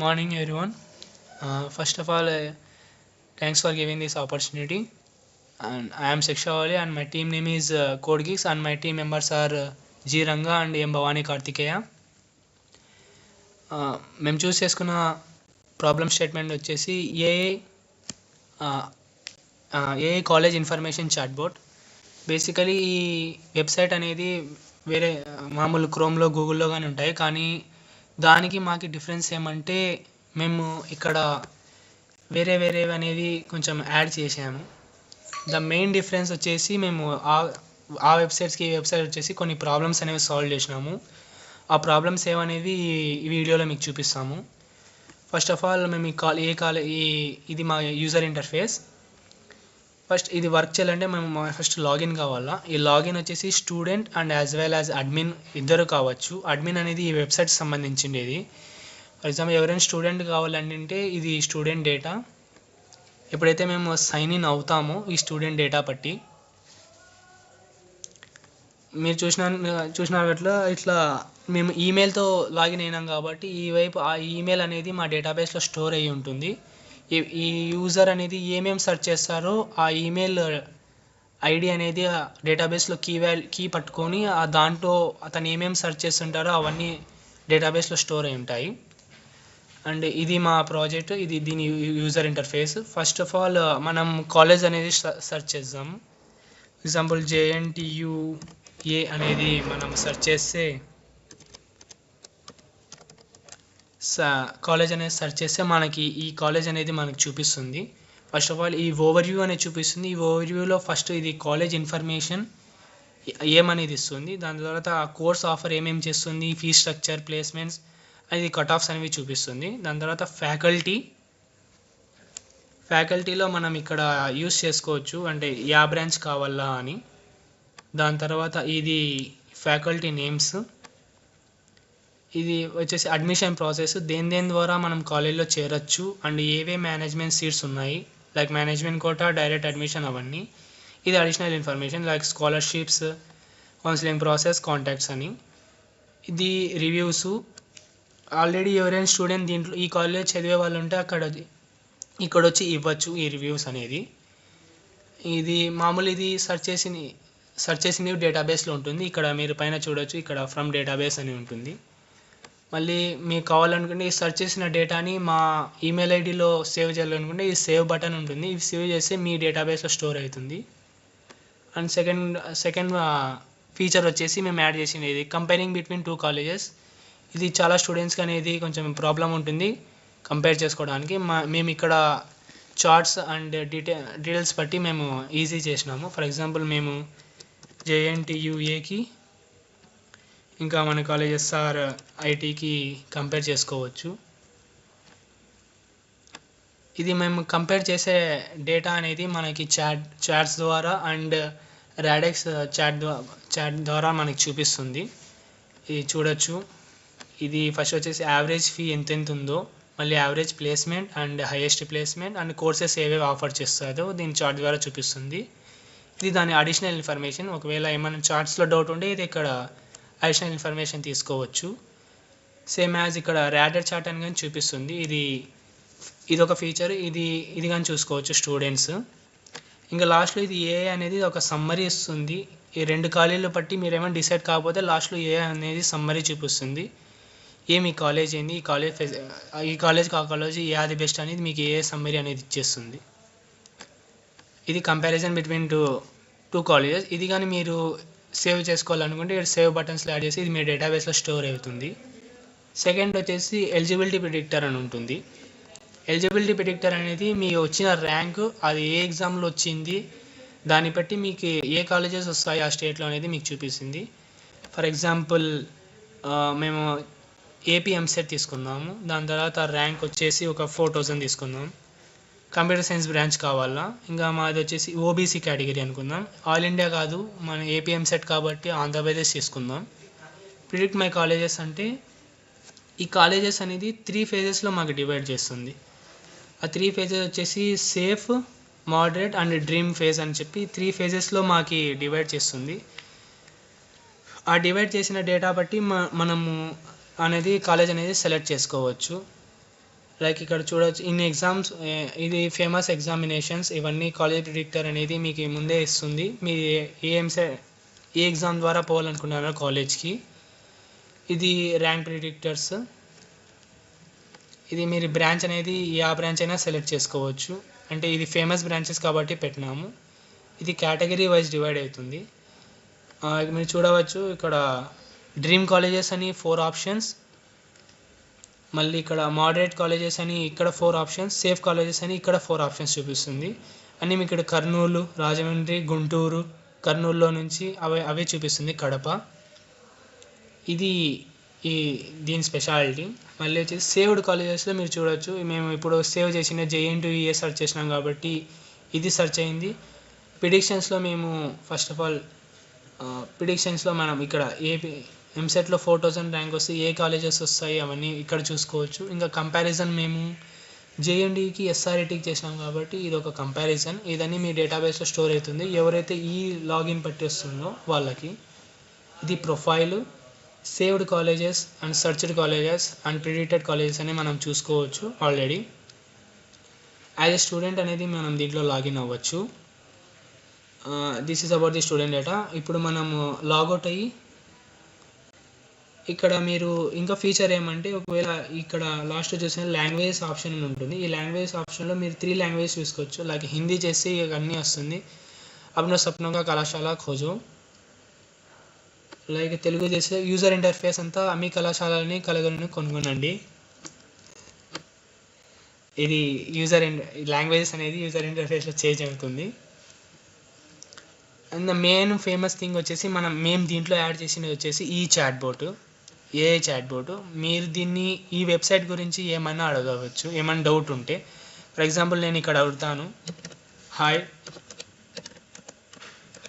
Morning, everyone. First of all, thanks for giving this opportunity. And I am Shikshavali, and my team name is Code Geeks, and my team members are G Ranga and M Bhavani Kartikeya. మేము చూస్ చేసుకున్న problem statement వచ్చేసి ఏ college information chatbot. Basically ఈ website అనేది వేరే మామూలు క్రోమ్లో గూగుల్లో కానీ ఉంటాయి, కానీ దానికి మాకు డిఫరెన్స్ ఏమంటే మేము ఇక్కడ వేరేవి అనేది కొంచెం యాడ్ చేసాము. ద మెయిన్ డిఫరెన్స్ వచ్చేసి మేము ఆ వెబ్సైట్స్కి ఈ వెబ్సైట్ వచ్చేసి కొన్ని ప్రాబ్లమ్స్ అనేవి సాల్వ్ చేసినాము. ఆ ప్రాబ్లమ్స్ ఏమనేవి ఈ వీడియోలో మీకు చూపిస్తాము. ఫస్ట్ ఆఫ్ ఆల్ మేము ఇది మా యూజర్ ఇంటర్ఫేస్. ఫస్ట్ ఇది వర్క్ చేయాలంటే మేము ఫస్ట్ లాగిన్ కావాలా. ఈ లాగిన్ వచ్చేసి student and as well as admin ఇద్దరు కావచ్చు. అడ్మిన్ అనేది ఈ వెబ్సైట్ సంబంధించింది. ఫర్ ఎగ్జాంపుల్ ఎవరైనా స్టూడెంట్ కావాలంటే ఇది స్టూడెంట్ డేటా. ఎప్పుడైతే మేము సైన్ ఇన్ అవుతామో ఈ స్టూడెంట్ డేటా బట్టి మీరు చూసినట్లా ఇట్లా మేము ఈమెయిల్తో లాగిన్ అయినాం కాబట్టి ఈ వైపు ఆ ఈమెయిల్ అనేది మా డేటాబేస్లో స్టోర్ అయ్యి ఉంటుంది. ఈ యూజర్ అనేది ఏమేమి సెర్చ్ చేస్తారో ఆ ఈమెయిల్ ఐడి అనేది డేటాబేస్లో కీ పట్టుకొని దాంట్లో అతను ఏమేమి సెర్చ్ చేస్తుంటారో అవన్నీ డేటాబేస్లో స్టోర్ అయి ఉంటాయి. అండ్ ఇది మా ప్రాజెక్ట్, ఇది దీని user interface. First of all మనం కాలేజ్ అనేది సెర్చ్ చేద్దాం. ఎగ్జాంపుల్ JNTUA అనేది మనం సెర్చ్ చేస్తే కాలేజ్ అనేది సెర్చ్ చేస్తే మనకి ఈ కాలేజ్ అనేది మనకు చూపిస్తుంది. ఫస్ట్ ఆఫ్ ఆల్ ఈ ఓవర్వ్యూ అనేది చూపిస్తుంది. ఈ ఓవర్వ్యూలో ఫస్ట్ ఇది కాలేజ్ ఇన్ఫర్మేషన్ ఏమనేది ఇస్తుంది. దాని తర్వాత ఆ కోర్స్ ఆఫర్ ఏమేమి చేస్తుంది, ఫీ స్ట్రక్చర్, ప్లేస్మెంట్స్, అది కట్ ఆఫ్స్ అనేవి చూపిస్తుంది. దాని తర్వాత ఫ్యాకల్టీలో మనం ఇక్కడ యూస్ చేసుకోవచ్చు, అంటే యా బ్రాంచ్ కావాలా అని. దాని తర్వాత ఇది ఫ్యాకల్టీ నేమ్స్. ఇది వచ్చేసి అడ్మిషన్ ప్రాసెస్, దేని ద్వారా మనం కాలేజ్లో చేరొచ్చు అండ్ ఏవే మేనేజ్మెంట్ సీట్స్ ఉన్నాయి, like management quota, direct admission, అవన్నీ. ఇది additional information like scholarships, counselling process, contacts అని. ఇది రివ్యూస్. ఆల్రెడీ ఎవరైనా స్టూడెంట్ దీంట్లో ఈ కాలేజ్ చదివే వాళ్ళు ఉంటే ఇక్కడ వచ్చి ఇవ్వచ్చు ఈ రివ్యూస్ అనేది. ఇది మామూలు ఇది సెర్చ్ చేసింది డేటాబేస్లో ఉంటుంది. ఇక్కడ మీరు పైన చూడొచ్చు, ఇక్కడ ఫ్రమ్ డేటాబేస్ అని ఉంటుంది. మళ్ళీ మీకు కావాలనుకుంటే ఈ సెర్చ్ చేసిన డేటాని మా ఈమెయిల్ ఐడిలో సేవ్ చేయాలనుకుంటే ఈ సేవ్ బటన్ ఉంటుంది. ఇది సేవ్ చేస్తే మీ డేటాబేస్లో స్టోర్ అవుతుంది. అండ్ సెకండ్ ఫీచర్ వచ్చేసి మేము యాడ్ చేసింది ఇది కంపేరింగ్ బిట్వీన్ 2 కాలేజెస్. ఇది చాలా స్టూడెంట్స్కి అనేది కొంచెం ప్రాబ్లం ఉంటుంది కంపేర్ చేసుకోవడానికి. మేము ఇక్కడ చార్ట్స్ అండ్ డీటెయిల్స్ బట్టి మేము ఈజీ చేసినాము. ఫర్ ఎగ్జాంపుల్ మేము JNTUAకి ఇంకా మన కాలేజెస్ ITకి కంపేర్ చేసుకోవచ్చు. ఇది మేము కంపేర్ చేసే డేటా అనేది మనకి చాట్స్ ద్వారా అండ్ రాడెక్స్ చాట్ ద్వారా మనకి చూపిస్తుంది. ఇది చూడొచ్చు. ఇది ఫస్ట్ వచ్చేసి యావరేజ్ ఫీ ఎంత ఉందో, మళ్ళీ average placement and highest placement and courses ఏవేవి ఆఫర్ చేస్తారో దీని చార్ట్ ద్వారా చూపిస్తుంది. ఇది దాని అడిషనల్ ఇన్ఫర్మేషన్. ఒకవేళ ఏమైనా చార్ట్స్లో డౌట్ ఉంటే ఇది ఇక్కడ అడిషనల్ ఇన్ఫర్మేషన్ తీసుకోవచ్చు. సేమ్ యాజ్ ఇక్కడ ర్యాడర్ చార్ట్ అని కానీ చూపిస్తుంది. ఇది ఒక ఫీచర్. ఇది కానీ చూసుకోవచ్చు స్టూడెంట్స్. ఇంకా లాస్ట్లో ఇది AI అనేది ఒక సమ్మరీ ఇస్తుంది. ఈ 2 కాలేజీలు బట్టి మీరు ఏమైనా డిసైడ్ కాకపోతే లాస్ట్లో AI అనేది సమ్మరీ చూపిస్తుంది. మీ కాలేజ్ ఏంది, ఈ కాలేజ్ ఏది బెస్ట్ అనేది మీకు సమ్మరీ అనేది ఇచ్చేస్తుంది. ఇది కంపారిజన్ బిట్వీన్ టూ కాలేజెస్. ఇది కానీ మీరు సేవ్ చేసుకోవాలనుకుంటే ఇక్కడ సేవ్ బటన్స్లో యాడ్ చేసి ఇది మీ డేటాబేస్లో స్టోర్ అవుతుంది. సెకండ్ వచ్చేసి ఎలిజిబిలిటీ ప్రిడిక్టర్ అని ఉంటుంది. ఎలిజిబిలిటీ ప్రిడిక్టర్ అనేది మీ వచ్చిన ర్యాంకు, అది ఏ ఎగ్జామ్లో వచ్చింది, దాన్ని బట్టి మీకు ఏ కాలేజెస్ వస్తాయి ఆ స్టేట్లో అనేది మీకు చూపిస్తుంది. ఫర్ ఎగ్జాంపుల్ మేము AP MCET తీసుకుందాము. దాని తర్వాత ర్యాంక్ వచ్చేసి ఒక 4000 తీసుకుందాం. కంప్యూటర్ సైన్స్ బ్రాంచ్ కావాలా. ఇంకా మాది వచ్చేసి OBC కేటగిరీ అనుకుందాం. ఆల్ ఇండియా కాదు, మన AP MCET కాబట్టి ఆంధ్రప్రదేశ్ తీసుకుందాం. ప్రిడిక్ట్ మై కాలేజెస్ అంటే ఈ కాలేజెస్ అనేది 3 ఫేజెస్లో మాకు డివైడ్ చేస్తుంది. ఆ 3 ఫేజెస్ వచ్చేసి safe, moderate and dream phase అని చెప్పి 3 ఫేజెస్లో మాకు డివైడ్ చేస్తుంది. ఆ డివైడ్ చేసిన డేటా బట్టి మనము అనేది కాలేజ్ అనేది సెలెక్ట్ చేసుకోవచ్చు. లైక్ ఇక్కడ చూడొచ్చు ఇన్ ఎగ్జామ్స్, ఇది ఫేమస్ ఎగ్జామినేషన్స్. ఇవన్నీ కాలేజ్ ప్రిడిక్టర్ అనేది మీకు ముందే ఇస్తుంది. మీరు ఏ ఎగ్జామ్ ద్వారా పోవాలనుకున్నారో కాలేజ్కి. ఇది ర్యాంక్ ప్రిడిక్టర్స్. ఇది మీరు బ్రాంచ్ అనేది ఆ బ్రాంచ్ అయినా సెలెక్ట్ చేసుకోవచ్చు. అంటే ఇది ఫేమస్ బ్రాంచెస్ కాబట్టి పెట్టినాము. ఇది కేటగిరీ వైజ్ డివైడ్ అవుతుంది. మీరు చూడవచ్చు ఇక్కడ డ్రీమ్ కాలేజెస్ అని 4 ఆప్షన్స్, మళ్ళీ ఇక్కడ మోడరేట్ కాలేజెస్ అని ఇక్కడ 4 ఆప్షన్స్, సేఫ్ కాలేజెస్ అని ఇక్కడ 4 ఆప్షన్స్ చూపిస్తుంది. అన్నీ మీకు ఇక్కడ కర్నూలు, రాజమండ్రి, గుంటూరు, కర్నూలులో నుంచి అవే చూపిస్తుంది, కడప. ఇది దీని స్పెషాలిటీ. మళ్ళీ వచ్చేసి సేవ్డ్ కాలేజెస్లో మీరు చూడవచ్చు. మేము ఇప్పుడు సేవ్ చేసిన JNTU సెర్చ్ చేసినాం కాబట్టి ఇది సెర్చ్ అయింది. ప్రిడిక్షన్స్లో మేము ఫస్ట్ ఆఫ్ ఆల్ ప్రిడిక్షన్స్లో మనం ఇక్కడ ఎంసెట్లో 4000 ర్యాంక్ వస్తే ఏ కాలేజెస్ వస్తాయి అవన్నీ ఇక్కడ చూసుకోవచ్చు. ఇంకా కంపారిజన్ మేము JNTUకి SRETకి చేసినాం కాబట్టి ఇది ఒక కంపారిజన్. ఇదన్నీ మీ డేటాబేస్లో స్టోర్ అవుతుంది. ఎవరైతే ఈ లాగిన్ పట్టి వస్తుందో వాళ్ళకి. ఇది profile, saved colleges and searched colleges and predicted colleges అని మనం చూసుకోవచ్చు. ఆల్రెడీ యాజ్ ఎ స్టూడెంట్ అనేది మనం దీంట్లో లాగిన్ అవ్వచ్చు. This is about the student data. ఇప్పుడు మనము లాగౌట్ అయ్యి ఇక్కడ మీరు ఇంకా ఫీచర్ ఏమంటే, ఒకవేళ ఇక్కడ లాస్ట్ చూసిన లాంగ్వేజెస్ ఆప్షన్ అని ఉంటుంది. ఈ లాంగ్వేజెస్ ఆప్షన్లో మీరు 3 లాంగ్వేజెస్ చూసుకోవచ్చు. లైక్ హిందీ చేసి అన్నీ వస్తుంది. అప్నా సప్నోగా కళాశాల ఖోజో. లైక్ తెలుగు చేస్తే యూజర్ ఇంటర్ఫేస్ అంతా మీ కళాశాలని కలగలని కొనుగొనండి. ఇది లాంగ్వేజెస్ అనేది యూజర్ ఇంటర్ఫేస్లో చేంజ్ అవుతుంది. And the main famous thing వచ్చేసి మేము దీంట్లో యాడ్ చేసినది వచ్చేసి ఈ chatbot, AI chatbot. మీరు దీన్ని ఈ వెబ్సైట్ గురించి ఏమైనా అడగవచ్చు, ఏమైనా డౌట్ ఉంటే. ఫర్ ఎగ్జాంపుల్ నేను ఇక్కడ అడుగుతాను, hi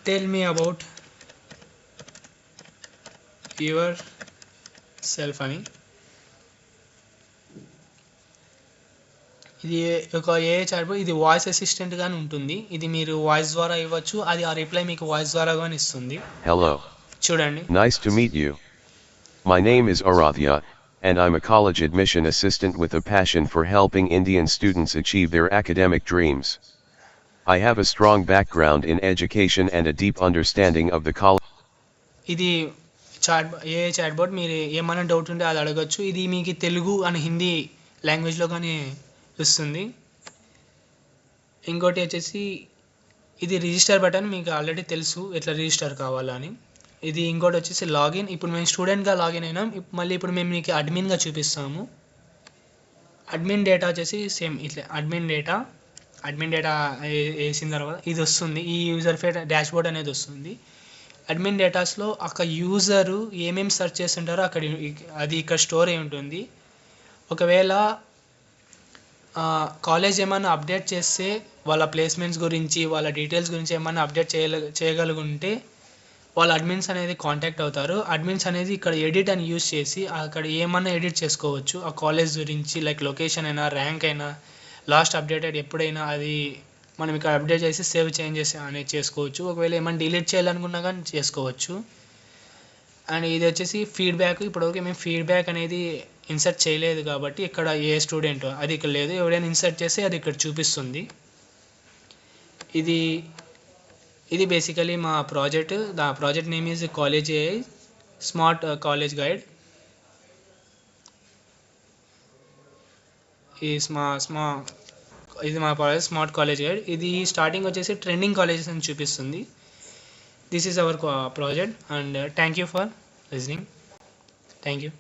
tell me about your self అని. ఇది ఒక AI చాట్ బోట్. ఇది వాయిస్ అసిస్టెంట్ గానే ఉంటుంది. ఇది మీరు వాయిస్ ద్వారా ఇవ్వచ్చు, అది ఆ రిప్లై మీకు వాయిస్ ద్వారా గానే ఇస్తుంది. Hello. చూడండి. Nice to meet you. My name is Aradhya, and I'm a college admission assistant with a passion for helping Indian students achieve their academic dreams. I have a strong background in education and a deep understanding of the college. ఇది AI chatbot. మీరు ఏమైనా doubt ఉంటే అది అడగచ్చు. ఇది మీకు Telugu and Hindi లాంగ్వేజ్లో కానీ ఇస్తుంది. ఇంకోటి వచ్చేసి ఇది రిజిస్టర్ బటన్. మీకు ఆల్రెడీ తెలుసు ఎట్లా రిజిస్టర్ కావాలని. ఇది ఇంకోటి వచ్చేసి లాగిన్. ఇప్పుడు మేము స్టూడెంట్గా లాగిన్ అయినాం. మళ్ళీ ఇప్పుడు మేము మీకు అడ్మిన్గా చూపిస్తాము. అడ్మిన్ డేటా వచ్చేసి సేమ్ ఇట్లా అడ్మిన్ డేటా వేసిన తర్వాత ఇది వస్తుంది. ఈ యూజర్ ఫేట్ డాష్ బోర్డ్ అనేది వస్తుంది. అడ్మిన్ డేటాస్లో అక్కడ యూజరు ఏమేమి సెర్చ్ చేస్తుంటారో అది ఇక్కడ స్టోర్ అయి ఉంటుంది. ఒకవేళ కాలేజ్ ఏమైనా అప్డేట్ చేస్తే వాళ్ళ ప్లేస్మెంట్స్ గురించి, వాళ్ళ డీటెయిల్స్ గురించి ఏమైనా అప్డేట్ చేయగలుగుంటే వాళ్ళ అడ్మిన్స్ అనేది కాంటాక్ట్ అవుతారు. అడ్మిన్స్ అనేది ఇక్కడ ఎడిట్ అని యూజ్ చేసి అక్కడ ఏమన్నా ఎడిట్ చేసుకోవచ్చు. ఆ కాలేజ్ గురించి లైక్ లొకేషన్ అయినా, ర్యాంక్ అయినా, లాస్ట్ అప్డేటెడ్ ఎప్పుడైనా అది మనం ఇక్కడ అప్డేట్ చేసి సేవ్ చేంజెస్ అనేది చేసుకోవచ్చు. ఒకవేళ ఏమైనా డిలీట్ చేయాలనుకున్నా కానీ చేసుకోవచ్చు. అండ్ ఇది వచ్చేసి ఫీడ్బ్యాక్. ఇప్పటివరకు మేము ఫీడ్బ్యాక్ అనేది ఇన్సర్ట్ చేయలేదు కాబట్టి ఇక్కడ ఏ స్టూడెంట్ అది ఇక్కడ లేదు. ఎవరైనా ఇన్సర్ట్ చేస్తే అది ఇక్కడ చూపిస్తుంది. ఇది బేసికలీ మా project. The project name is college AI smart college guide. ఇది మా ప్రాజెక్ట్ స్మార్ట్ కాలేజ్ గైడ్. ఇది స్టార్టింగ్ వచ్చేసి ట్రెండింగ్ కాలేజెస్ అని చూపిస్తుంది. This is our project and thank you for listening. Thank you.